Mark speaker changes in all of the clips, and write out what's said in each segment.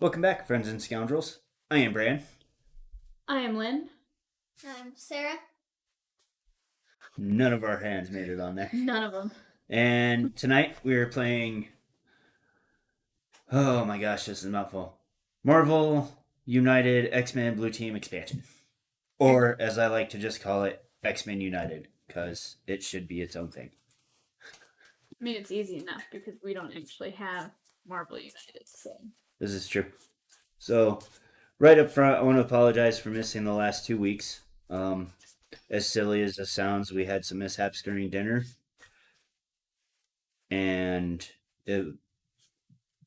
Speaker 1: Welcome back, friends and scoundrels. I am Bran.
Speaker 2: I am Lynn.
Speaker 3: I'm Sarah.
Speaker 1: None of our hands made it on there.
Speaker 2: None of them.
Speaker 1: And tonight we are playing. Oh my gosh, this is a mouthful. Marvel United X-Men Blue Team expansion. Or, as I like to just call it, X-Men United, because it should be its own thing.
Speaker 2: I mean, it's easy enough because we don't actually have Marvel United, so.
Speaker 1: This is true. So, right up front, I want to apologize for missing the last 2 weeks. As silly as it sounds, we had some mishaps during dinner. And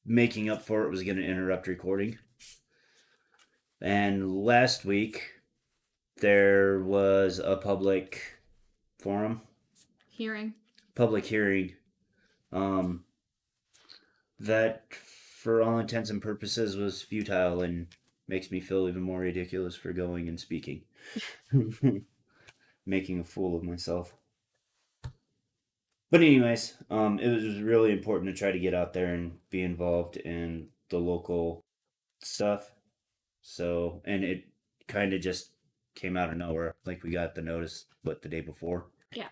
Speaker 1: making up for it was going to interrupt recording. And last week, there was a public forum. Public hearing. That, for all intents and purposes, was futile and makes me feel even more ridiculous for going and speaking. Making a fool of myself. But anyways, it was really important to try to get out there and be involved in the local stuff. So, and it kind of just came out of nowhere. Like we got the notice, the day before?
Speaker 2: Yeah.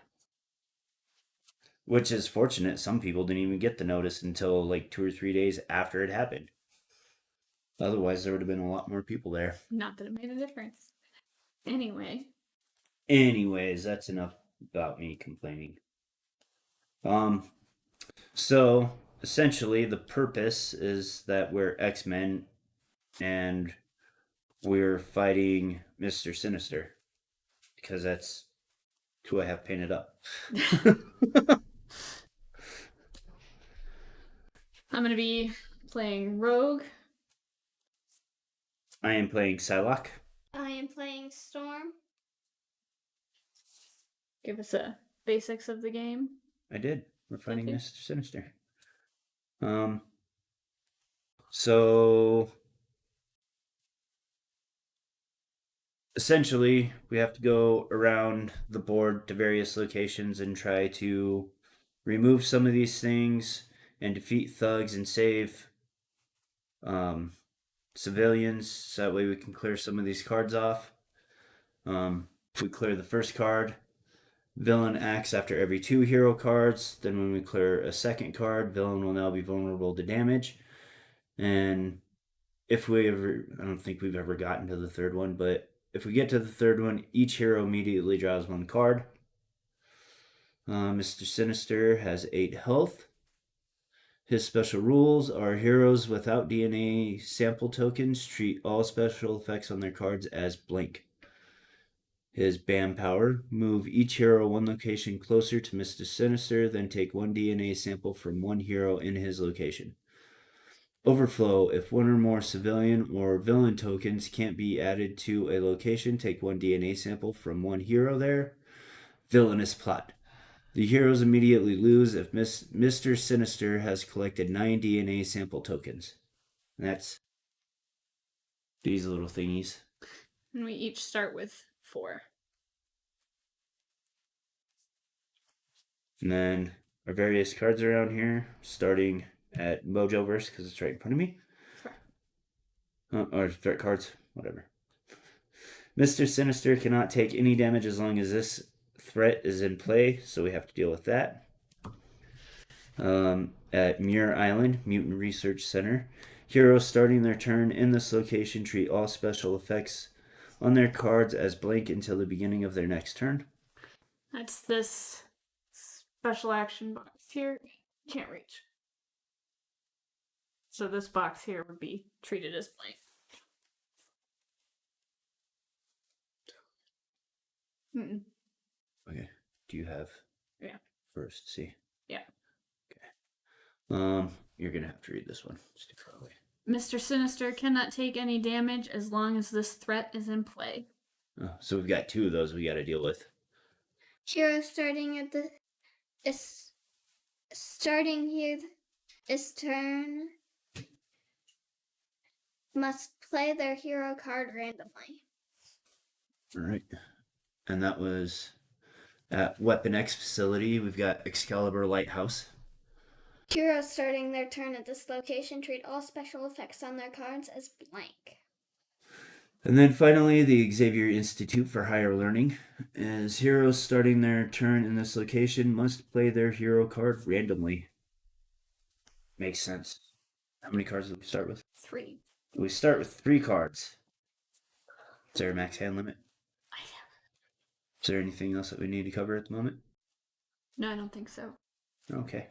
Speaker 1: Which is fortunate. Some people didn't even get the notice until like 2 or 3 days after it happened. Otherwise, there would have been a lot more people there.
Speaker 2: Not that it made a difference.
Speaker 1: Anyways, that's enough about me complaining. So essentially the purpose is that we're X-Men and we're fighting Mr. Sinister because that's who I have painted up.
Speaker 2: I'm going to be playing Rogue.
Speaker 1: I am playing Psylocke.
Speaker 3: I am playing Storm.
Speaker 2: Give us a basics of the game.
Speaker 1: I did. We're fighting
Speaker 2: Okay.
Speaker 1: Mr. Sinister. So essentially, we have to go around the board to various locations and try to remove some of these things and defeat thugs and save civilians. So that way we can clear some of these cards off. If we clear the first card, villain acts after every 2 hero cards. Then when we clear a second card, villain will now be vulnerable to damage. And if we ever, I don't think we've ever gotten to the third one, but if we get to the third one, each hero immediately draws 1 card. Mr. Sinister has 8 health. His special rules are heroes without DNA sample tokens treat all special effects on their cards as blank. His BAM power, move each hero 1 location closer to Mr. Sinister, then take 1 DNA sample from 1 hero in his location. Overflow, if 1 or more civilian or villain tokens can't be added to a location, take 1 DNA sample from 1 hero there. Villainous plot. The heroes immediately lose if Mr. Sinister has collected 9 DNA sample tokens. And that's these little thingies.
Speaker 2: And we each start with 4.
Speaker 1: And then our various cards around here, starting at Mojoverse, because it's right in front of me. Or threat cards, whatever. Mr. Sinister cannot take any damage as long as this threat is in play, so we have to deal with that. At Muir Island, Mutant Research Center, heroes starting their turn in this location treat all special effects on their cards as blank until the beginning of their next turn.
Speaker 2: That's this special action box here. Can't reach. So this box here would be treated as blank. Mm-mm.
Speaker 1: Okay. Do you have?
Speaker 2: Yeah.
Speaker 1: First, see.
Speaker 2: Yeah.
Speaker 1: Okay. You're gonna have to read this one. It's too far away.
Speaker 2: Mr. Sinister cannot take any damage as long as this threat is in play.
Speaker 1: Oh, so we've got 2 of those we got to deal with.
Speaker 3: Hero starting at the starting here is turn must play their hero card randomly.
Speaker 1: All right. And that was at Weapon X facility. We've got Excalibur Lighthouse.
Speaker 3: Heroes starting their turn at this location treat all special effects on their cards as blank.
Speaker 1: And then finally, the Xavier Institute for Higher Learning. As heroes starting their turn in this location must play their hero card randomly. Makes sense. How many cards do we start with?
Speaker 2: 3.
Speaker 1: We start with 3 cards. Is there a max hand limit? Is there anything else that we need to cover at the moment?
Speaker 2: No, I don't think so.
Speaker 1: Okay.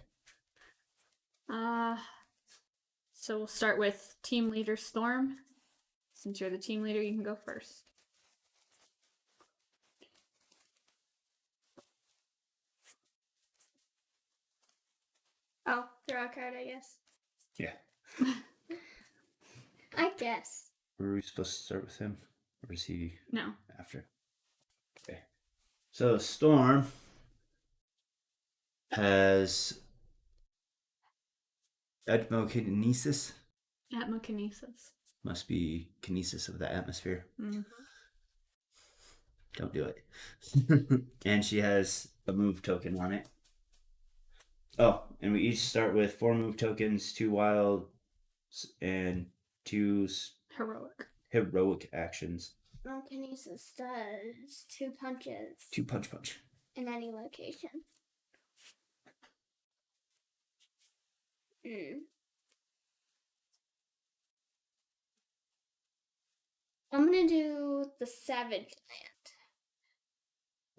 Speaker 2: So we'll start with Team Leader Storm. Since you're the team leader, you can go first.
Speaker 3: Oh, draw a card, I guess.
Speaker 1: Yeah.
Speaker 3: I guess.
Speaker 1: Were we supposed to start with him? Or is he
Speaker 2: No.
Speaker 1: after? Okay. So Storm has Atmokinesis.
Speaker 2: Atmokinesis.
Speaker 1: Must be kinesis of the atmosphere.
Speaker 2: Mm-hmm.
Speaker 1: Don't do it. And she has a move token on it. Oh, and we each start with 4 move tokens, 2 wild, and 2 heroic actions.
Speaker 3: Kinesis does 2 punches
Speaker 1: 2 punch.
Speaker 3: in any location. I'm gonna do the Savage Land.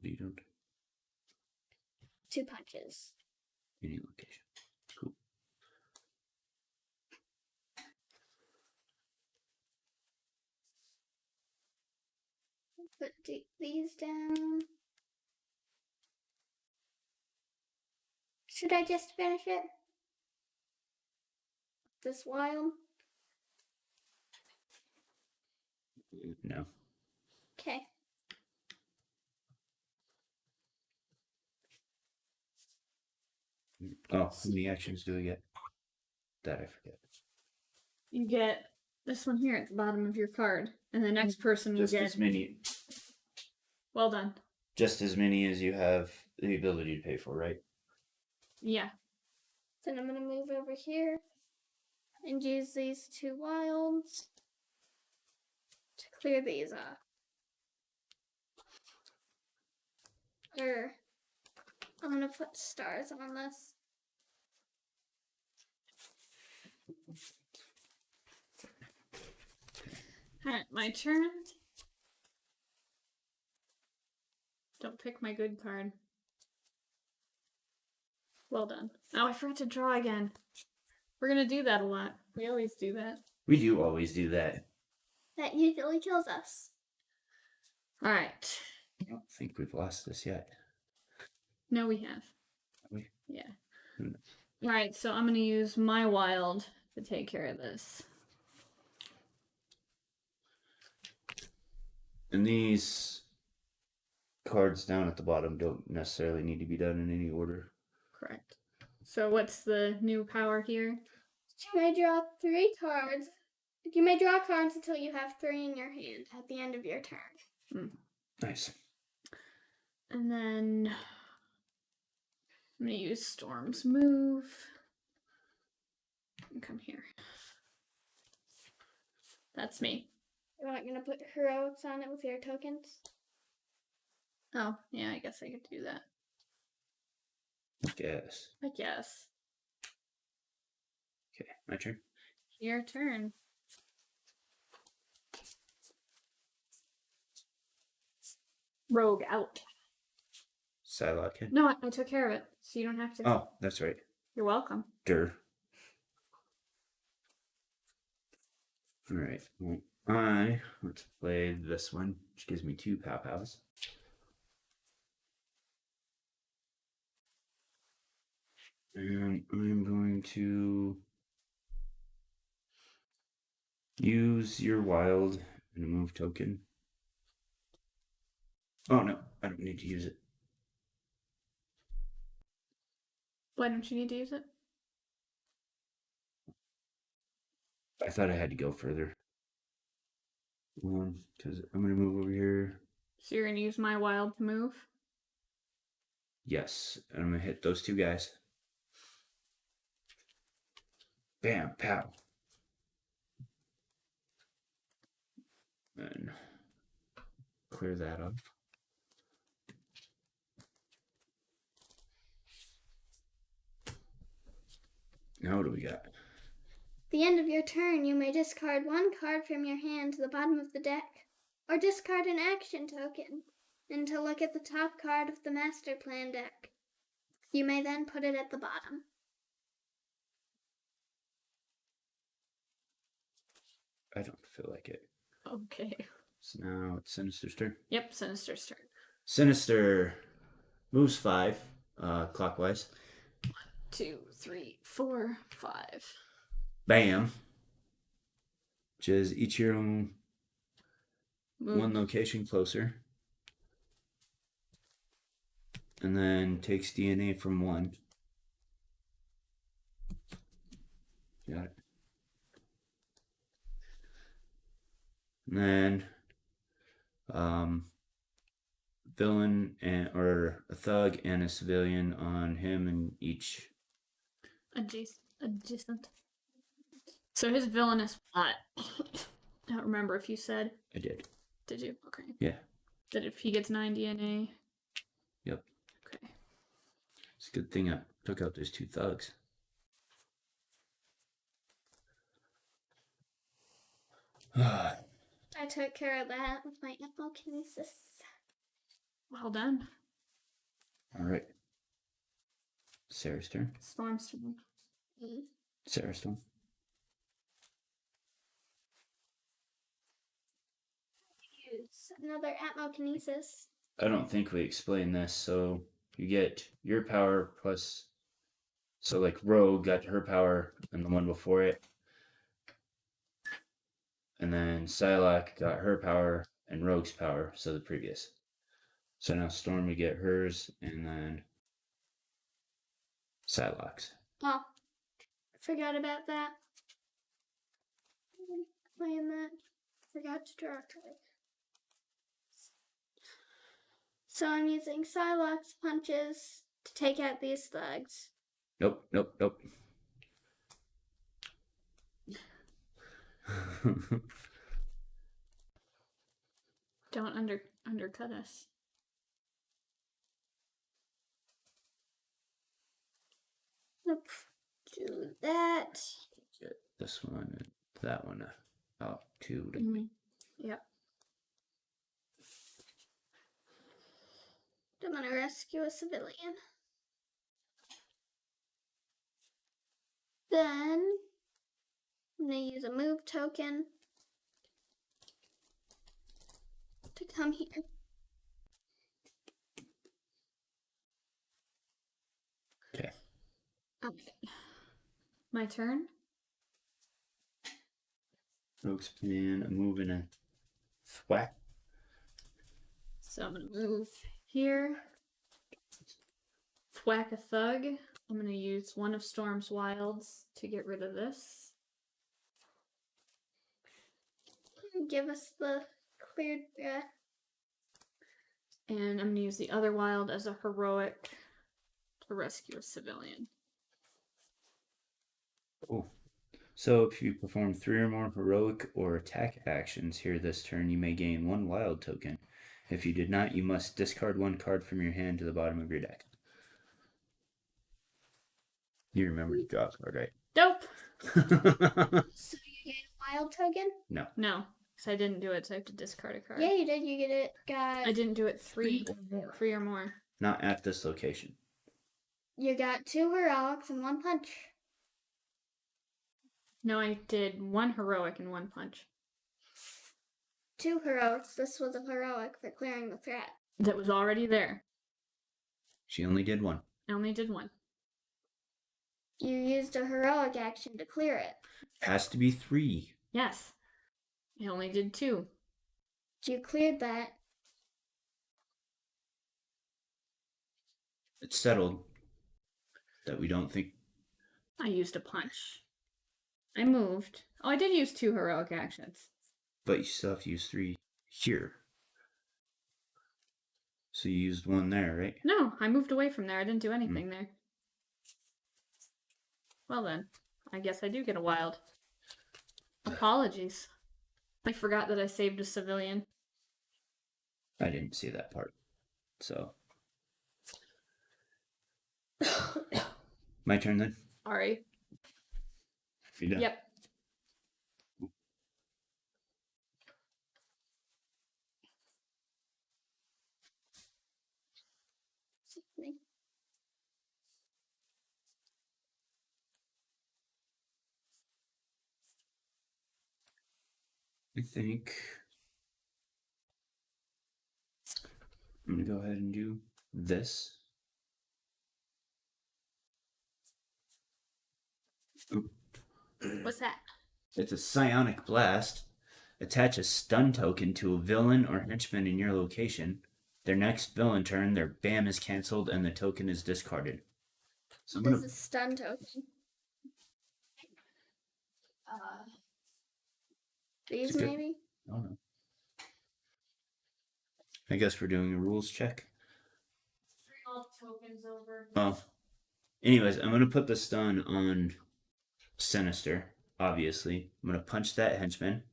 Speaker 1: You don't.
Speaker 3: 2 punches.
Speaker 1: Any location. Cool.
Speaker 3: Put these down. Should I just finish it? This wild?
Speaker 1: No.
Speaker 3: Okay.
Speaker 1: Oh, how many actions do we get? That I forget.
Speaker 2: You get this one here at the bottom of your card, and the next person will
Speaker 1: Just
Speaker 2: get.
Speaker 1: as many.
Speaker 2: Well done.
Speaker 1: Just as many as you have the ability to pay for, right?
Speaker 2: Yeah.
Speaker 3: Then I'm gonna move over here and use these 2 wilds to clear these off. I'm gonna put stars on this.
Speaker 2: Alright, my turn. Don't pick my good card. Well done. Oh, I forgot to draw again. We're gonna do that a lot. We always do that.
Speaker 1: We do always do that.
Speaker 3: That usually kills us.
Speaker 2: Alright.
Speaker 1: I don't think we've lost this yet.
Speaker 2: No, we have.
Speaker 1: Have we?
Speaker 2: Yeah.
Speaker 1: Who knows?
Speaker 2: Alright, so I'm gonna use my wild to take care of this.
Speaker 1: And these cards down at the bottom don't necessarily need to be done in any order.
Speaker 2: Correct. So what's the new power here?
Speaker 3: You may draw 3 cards. You may draw cards until you have 3 in your hand at the end of your turn.
Speaker 1: Nice.
Speaker 2: And then I'm gonna use Storm's move. And come here. That's me.
Speaker 3: You're not gonna put heroics on it with your tokens?
Speaker 2: Oh, yeah, I guess I could do that.
Speaker 1: Guess.
Speaker 2: I guess.
Speaker 1: Okay, my turn.
Speaker 2: Your turn. Rogue out.
Speaker 1: Psylocke.
Speaker 2: No, I took care of it, so you don't have to.
Speaker 1: Oh, that's right.
Speaker 2: You're welcome.
Speaker 1: Alright. Well, let's play this one, which gives me 2 pow-pows. And I'm going to use your wild and a move token. Oh no, I don't need to use it.
Speaker 2: Why don't you need to use it?
Speaker 1: I thought I had to go further. Because I'm going to move over here.
Speaker 2: So you're gonna use my wild to move?
Speaker 1: Yes, and I'm going to hit those 2 guys. Bam, pow. And clear that off. Now what do we got?
Speaker 3: At the end of your turn, you may discard one card from your hand to the bottom of the deck, or discard an action token, and to look at the top card of the Master Plan deck. You may then put it at the bottom.
Speaker 1: I don't feel like it.
Speaker 2: Okay.
Speaker 1: So now it's Sinister's turn.
Speaker 2: Yep, Sinister's turn.
Speaker 1: Sinister moves 5 clockwise.
Speaker 2: 2, 3, 4, 5.
Speaker 1: Bam. Which is each your own
Speaker 2: Move.
Speaker 1: one location closer. And then takes DNA from 1. Got it. And then villain or a thug and a civilian on him and each.
Speaker 2: Adjacent. So his villainous plot. I don't remember if you said.
Speaker 1: I did.
Speaker 2: Did you? Okay.
Speaker 1: Yeah.
Speaker 2: That if he gets 9 DNA.
Speaker 1: Yep.
Speaker 2: Okay.
Speaker 1: It's a good thing I took out those 2 thugs.
Speaker 3: I took care of that with my Apokinesis.
Speaker 2: Well done.
Speaker 1: All right. Sarah's turn.
Speaker 2: Storm's turn.
Speaker 1: Sarah's turn.
Speaker 3: Use another Atmokinesis.
Speaker 1: I don't think we explained this. So you get your power plus. So like Rogue got her power and the one before it. And then Psylocke got her power and Rogue's power, so the previous. So now Storm would get hers and then Psylocke's.
Speaker 3: Oh, forgot about that. Playing that. Forgot to draw a card. So I'm using Psylocke's punches to take out these thugs.
Speaker 1: Nope.
Speaker 2: Don't undercut us.
Speaker 3: Nope. Do that.
Speaker 1: Get this one and that one out too.
Speaker 2: Yep.
Speaker 3: I'm gonna rescue a civilian. Then I'm gonna use a move token to come here.
Speaker 1: Okay.
Speaker 2: Okay. My turn?
Speaker 1: Rogue's plan, a move and a thwack.
Speaker 2: So I'm going to move here. Thwack a thug. I'm going to use one of Storm's wilds to get rid of this.
Speaker 3: Give us the cleared.
Speaker 2: And I'm going to use the other wild as a heroic to rescue a civilian.
Speaker 1: Oh. So if you perform 3 or more heroic or attack actions here this turn, you may gain 1 wild token. If you did not, you must discard 1 card from your hand to the bottom of your deck. You remember to draw a card, right?
Speaker 2: Dope!
Speaker 3: So you get a wild token?
Speaker 1: No.
Speaker 2: No, because I didn't do it, so I have to discard a card.
Speaker 3: Yeah, you did. You get it. Got.
Speaker 2: I didn't do it 3 or more.
Speaker 1: Not at this location.
Speaker 3: You got 2 heroics and 1 punch.
Speaker 2: No, I did 1 heroic and 1 punch.
Speaker 3: 2 heroics. This was a heroic for clearing the threat.
Speaker 2: That was already there.
Speaker 1: She only did 1.
Speaker 2: I only did 1.
Speaker 3: You used a heroic action to clear it.
Speaker 1: Has to be 3.
Speaker 2: Yes. I only did 2.
Speaker 3: You cleared that.
Speaker 1: It's settled that we don't think.
Speaker 2: I used a punch. I moved. Oh, I did use 2 heroic actions.
Speaker 1: But you still have to use 3 here. So you used 1 there, right?
Speaker 2: No, I moved away from there. I didn't do anything there. Well then, I guess I do get a wild. Apologies. I forgot that I saved a civilian.
Speaker 1: I didn't see that part. So. My turn then?
Speaker 2: Sorry.
Speaker 1: You done?
Speaker 2: Yep.
Speaker 1: I think I'm going to go ahead and do this. Ooh.
Speaker 2: What's that?
Speaker 1: It's a psionic blast. Attach a stun token to a villain or henchman in your location. Their next villain turn, their BAM is cancelled and the token is discarded. So I'm
Speaker 3: This
Speaker 1: gonna...
Speaker 3: is a stun token. These
Speaker 1: good...
Speaker 3: maybe?
Speaker 1: Oh no. I guess we're doing a rules check.
Speaker 2: All tokens over.
Speaker 1: Oh. Anyways, I'm gonna put the stun on Sinister, obviously. I'm gonna punch that henchman.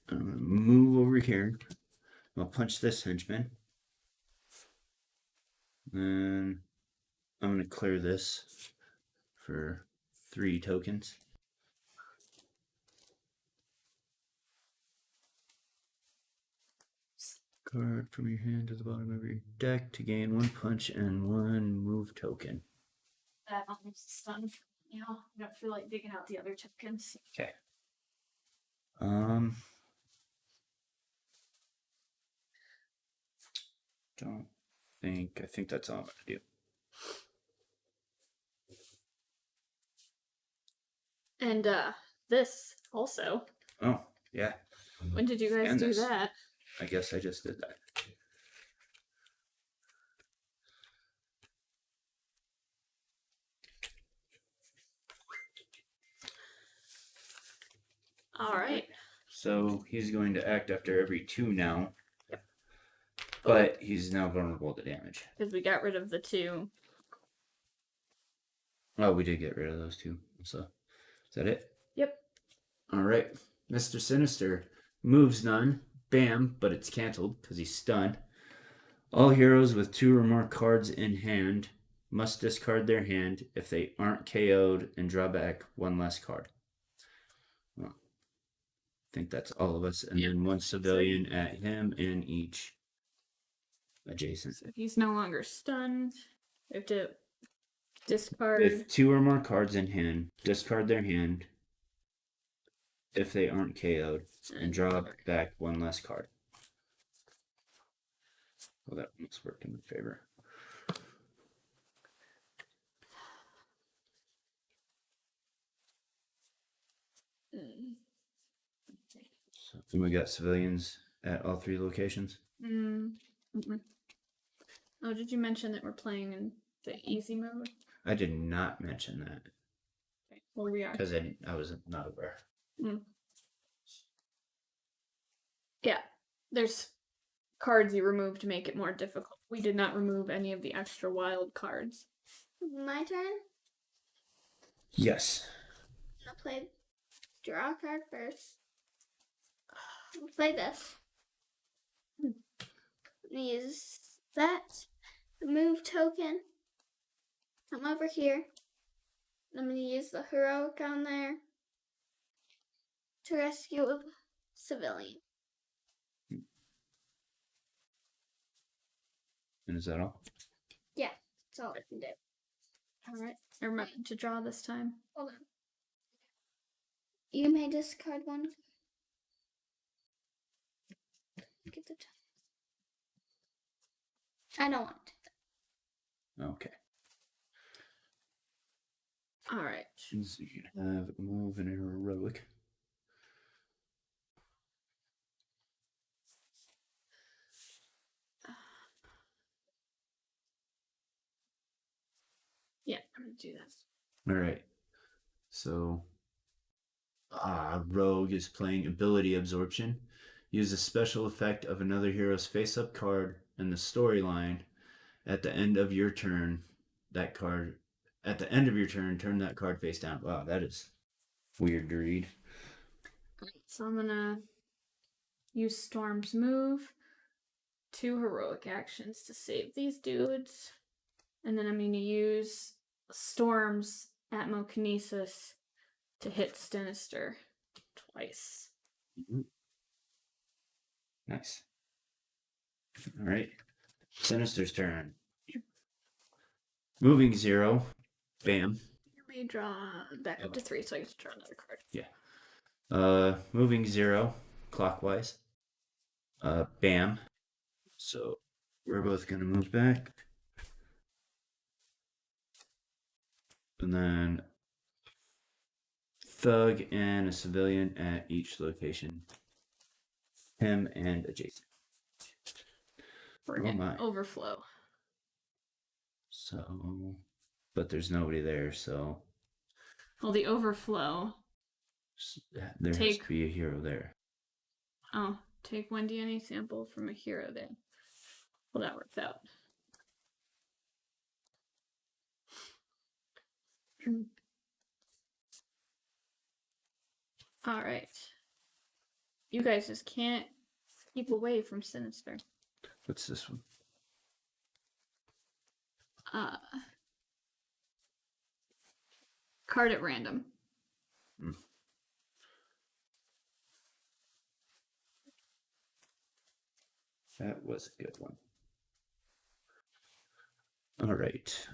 Speaker 1: I'm gonna move over here. I'm gonna punch this henchman. Then I'm gonna clear this for 3 tokens. Card from your hand to the bottom of your deck to gain 1 punch and 1 move token.
Speaker 2: That almost stunned. You know, I don't feel like digging out the other tokens.
Speaker 1: Okay. I think that's all I'm gonna do.
Speaker 2: And this also.
Speaker 1: Oh, yeah.
Speaker 2: When did you guys
Speaker 1: And
Speaker 2: do
Speaker 1: this.
Speaker 2: that?
Speaker 1: I guess I just did that.
Speaker 2: All right.
Speaker 1: So he's going to act after every 2 now.
Speaker 2: Yep.
Speaker 1: But he's now vulnerable to damage.
Speaker 2: Because we got rid of the 2.
Speaker 1: Oh, we did get rid of those 2. So, is that it?
Speaker 2: Yep.
Speaker 1: All right. Mr. Sinister moves none. Bam, but it's canceled because he's stunned. All heroes with 2 or more cards in hand must discard their hand if they aren't KO'd and draw back 1 less card. Well, I think that's all of us. And then 1 civilian at him and each adjacent.
Speaker 2: So he's no longer stunned. We have to discard.
Speaker 1: With 2 or more cards in hand, discard their hand if they aren't KO'd and draw back 1 less card. Well, that almost worked in my favor. So, and we got civilians at all 3 locations.
Speaker 2: Oh, did you mention that we're playing in the easy mode?
Speaker 1: I did not mention that.
Speaker 2: Okay. Well, we are.
Speaker 1: Because I was not aware.
Speaker 2: Yeah, there's cards you remove to make it more difficult. We did not remove any of the extra wild cards.
Speaker 3: My turn?
Speaker 1: Yes.
Speaker 3: I'll draw a card first. I'll play this. Use that. The move token. Come over here. I'm going to use the heroic on there to rescue a civilian.
Speaker 1: And is that all?
Speaker 3: Yeah, that's all I can do.
Speaker 2: Alright, I remember to draw this time.
Speaker 3: Hold on. You may discard 1. Get the I don't want to.
Speaker 1: Okay.
Speaker 2: Alright.
Speaker 1: So you can have a move and a heroic.
Speaker 2: Yeah, I'm going to do that.
Speaker 1: All right. So, Rogue is playing Ability Absorption. Use a special effect of another hero's face-up card in the storyline at the end of your turn. That card at the end of your turn, turn that card face down. Wow, that is weird to read.
Speaker 2: So I'm gonna use Storm's move, 2 heroic actions to save these dudes, and then I'm gonna use Storm's Atmokinesis to hit Sinister twice.
Speaker 1: Mm-hmm. Nice. All right. Sinister's turn. Moving 0. Bam.
Speaker 2: Let me draw back up to 3 so I can draw another card.
Speaker 1: Yeah. Moving 0 clockwise. Bam. So we're both gonna move back. And then thug and a civilian at each location. Him and adjacent.
Speaker 2: We're
Speaker 1: Oh
Speaker 2: getting
Speaker 1: my.
Speaker 2: overflow.
Speaker 1: So, but there's nobody there, so
Speaker 2: Well, the overflow.
Speaker 1: there has to be a hero there.
Speaker 2: Oh, take 1 DNA sample from a hero then. Well, that works out. All right. You guys just can't keep away from Sinister.
Speaker 1: What's this one?
Speaker 2: Card at random.
Speaker 1: That was a good one. All right.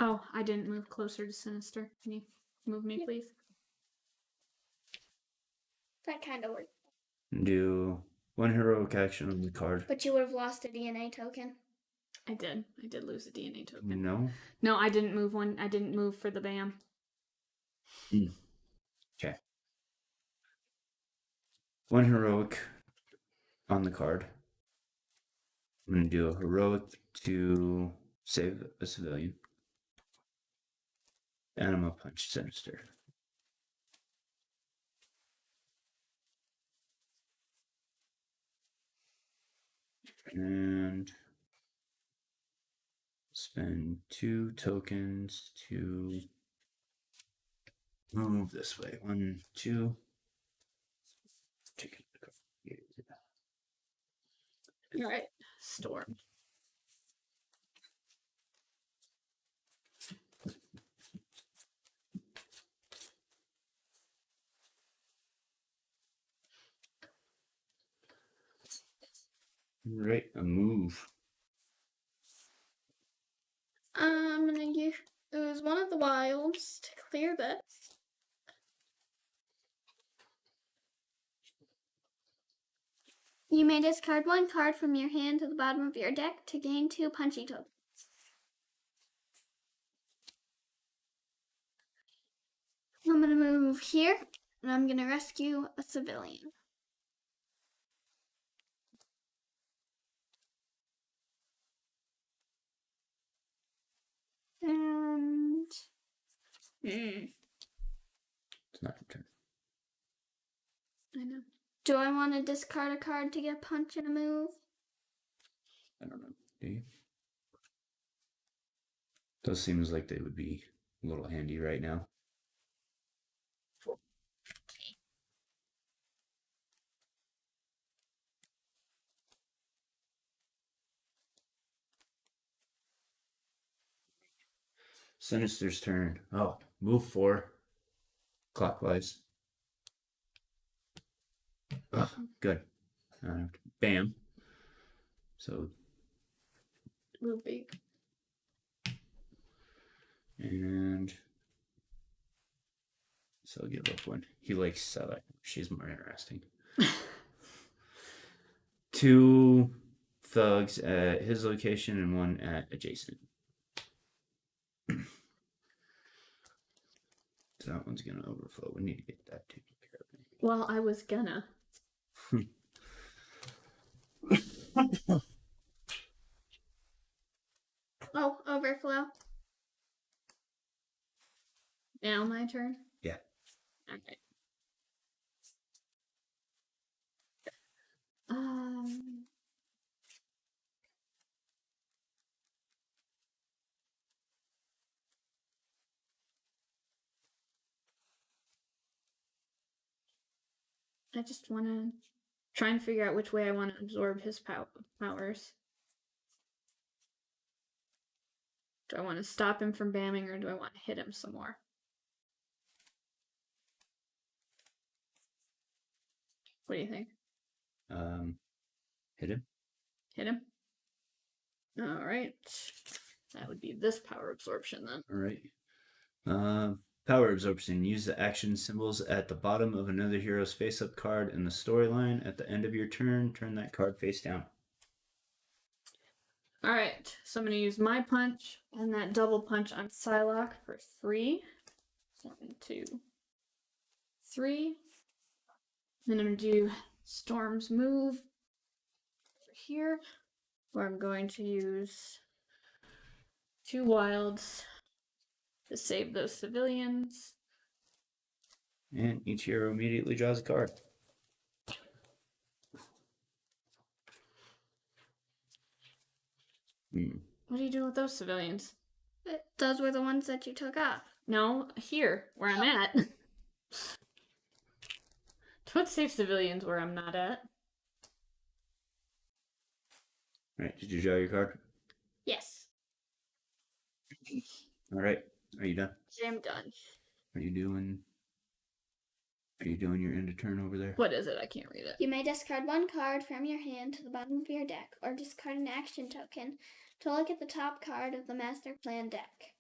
Speaker 2: Oh, I didn't move closer to Sinister. Can you move me, please?
Speaker 3: That kind of worked.
Speaker 1: Do 1 heroic action on the card.
Speaker 3: But you would have lost a DNA token.
Speaker 2: I did. I did lose a DNA token.
Speaker 1: No.
Speaker 2: No, I didn't move one. I didn't move for the BAM.
Speaker 1: Okay. 1 heroic on the card. I'm going to do a heroic to save a civilian. And I'm going to punch Sinister. And spend 2 tokens to move this way. 1, 2. Take the card.
Speaker 2: All right. Storm.
Speaker 1: Right, a move.
Speaker 3: I'm gonna use one of the wilds to clear this. You may discard 1 card from your hand to the bottom of your deck to gain 2 punchy tokens. I'm gonna move here, and I'm gonna rescue a civilian. And
Speaker 1: It's not your turn.
Speaker 2: I know.
Speaker 3: do I want to discard a card to get punch and a move?
Speaker 1: I don't know. Do you? Those seems like they would be a little handy right now. Sinister's turn. Oh, move 4. Clockwise. Oh, good. Bam. So,
Speaker 2: Move big.
Speaker 1: and so I'll give up 1. He likes Psylocke. She's more interesting. 2 thugs at his location and 1 at adjacent. So that one's gonna overflow. We need to get that taken care of.
Speaker 2: Well, I was gonna.
Speaker 3: Oh, overflow.
Speaker 2: Now my turn?
Speaker 1: Yeah.
Speaker 2: Okay. I just want to try and figure out which way I want to absorb his powers. Do I want to stop him from bamming, or do I want to hit him some more? What do you think?
Speaker 1: Hit him.
Speaker 2: Hit him? Alright. That would be this power absorption then.
Speaker 1: All right. Power absorption. Use the action symbols at the bottom of another hero's face-up card in the storyline. At the end of your turn, turn that card face down.
Speaker 2: Alright, so I'm going to use my punch and that double punch on Psylocke for 3. 1, 2, 3. Then I'm going to do Storm's move over here, where I'm going to use 2 wilds to save those civilians.
Speaker 1: And each hero immediately draws a card.
Speaker 2: What are you doing with those civilians?
Speaker 3: Those were the ones that you took off.
Speaker 2: No, here, where I'm at. Don't save civilians where I'm not at.
Speaker 1: Alright, did you draw your card?
Speaker 3: Yes.
Speaker 1: Alright, are you done?
Speaker 3: I'm done.
Speaker 1: Are you doing your end of turn over there?
Speaker 2: What is it? I can't read it.
Speaker 3: You may discard 1 card from your hand to the bottom of your deck, or discard an action token to look at the top card of the Master Plan deck.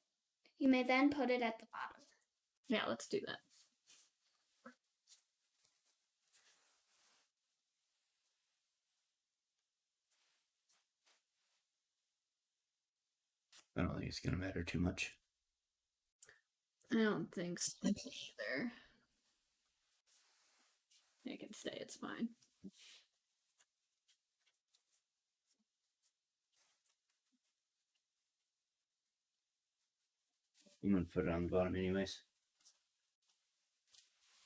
Speaker 3: You may then put it at the bottom.
Speaker 2: Yeah, let's do that.
Speaker 1: I don't think it's going to matter too much.
Speaker 2: I don't think so either. It can stay, it's fine.
Speaker 1: I'm going to put it on the bottom anyways.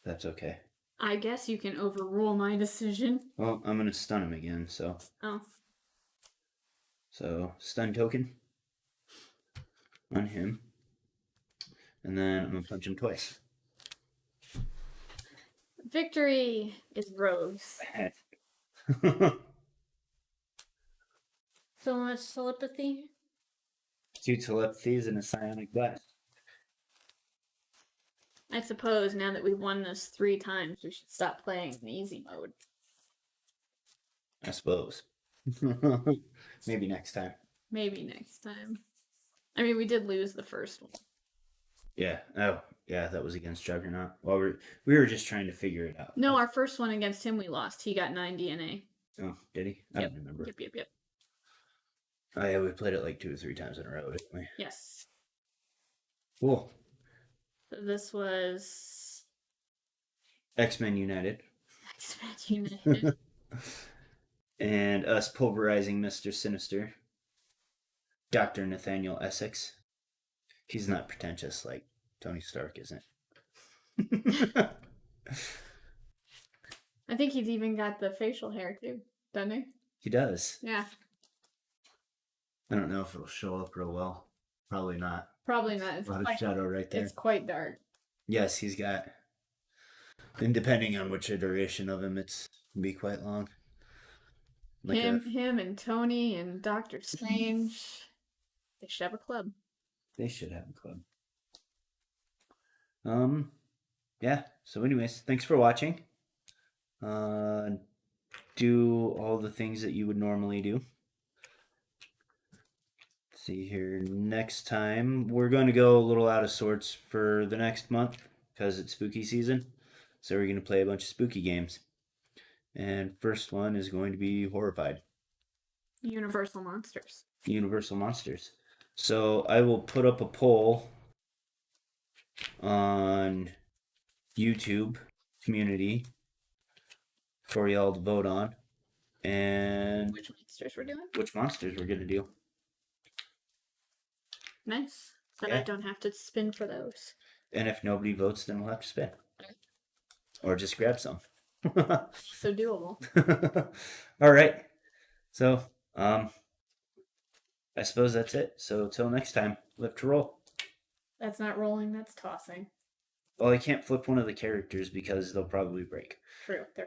Speaker 1: That's okay.
Speaker 2: I guess you can overrule my decision.
Speaker 1: Well, I'm going to stun him again, so.
Speaker 2: Oh.
Speaker 1: So, stun token on him. And then I'm going to punch him twice.
Speaker 2: Victory is Rose. So much telepathy.
Speaker 1: 2 telepathies and a psionic blast.
Speaker 2: I suppose now that we've won this 3 times, we should stop playing in easy mode.
Speaker 1: I suppose. Maybe next time.
Speaker 2: Maybe next time. I mean, we did lose the first one.
Speaker 1: Yeah. Oh, yeah, that was against Juggernaut. Well, we were just trying to figure it out.
Speaker 2: No, our first one against him we lost. He got 9 DNA.
Speaker 1: Oh, did he? I don't remember.
Speaker 2: Yep.
Speaker 1: Oh, yeah, we played it like 2 or 3 times in a row, didn't we?
Speaker 2: Yes.
Speaker 1: Cool.
Speaker 2: So this was
Speaker 1: X-Men United.
Speaker 2: X-Men United.
Speaker 1: And us pulverizing Mr. Sinister. Dr. Nathaniel Essex. He's not pretentious like Tony Stark isn't.
Speaker 2: I think he's even got the facial hair too, doesn't he?
Speaker 1: He does.
Speaker 2: Yeah.
Speaker 1: I don't know if it'll show up real well. Probably not.
Speaker 2: Probably not. It's
Speaker 1: A lot of
Speaker 2: quite,
Speaker 1: shadow right there.
Speaker 2: it's quite dark.
Speaker 1: Yes, he's got. And depending on which iteration of him, it's can be quite long. Like
Speaker 2: Him and Tony and Doctor Strange. They should have a club.
Speaker 1: They should have a club. Yeah. So, anyways, thanks for watching. Do all the things that you would normally do. Let's see here. Next time, we're going to go a little out of sorts for the next month because it's spooky season. So we're going to play a bunch of spooky games. And first one is going to be Horrified.
Speaker 2: Universal Monsters.
Speaker 1: Universal Monsters. So I will put up a poll on YouTube community for y'all to vote on. And
Speaker 2: Which monsters we're doing?
Speaker 1: which monsters we're going to do.
Speaker 2: Nice. Then
Speaker 1: Yeah.
Speaker 2: I don't have to spin for those.
Speaker 1: And if nobody votes, then we'll have to spin. Or just grab some.
Speaker 2: So doable.
Speaker 1: All right. So, I suppose that's it. So, till next time, live to roll.
Speaker 2: That's not rolling, that's tossing.
Speaker 1: Well, I can't flip one of the characters because they'll probably break.
Speaker 2: True. They're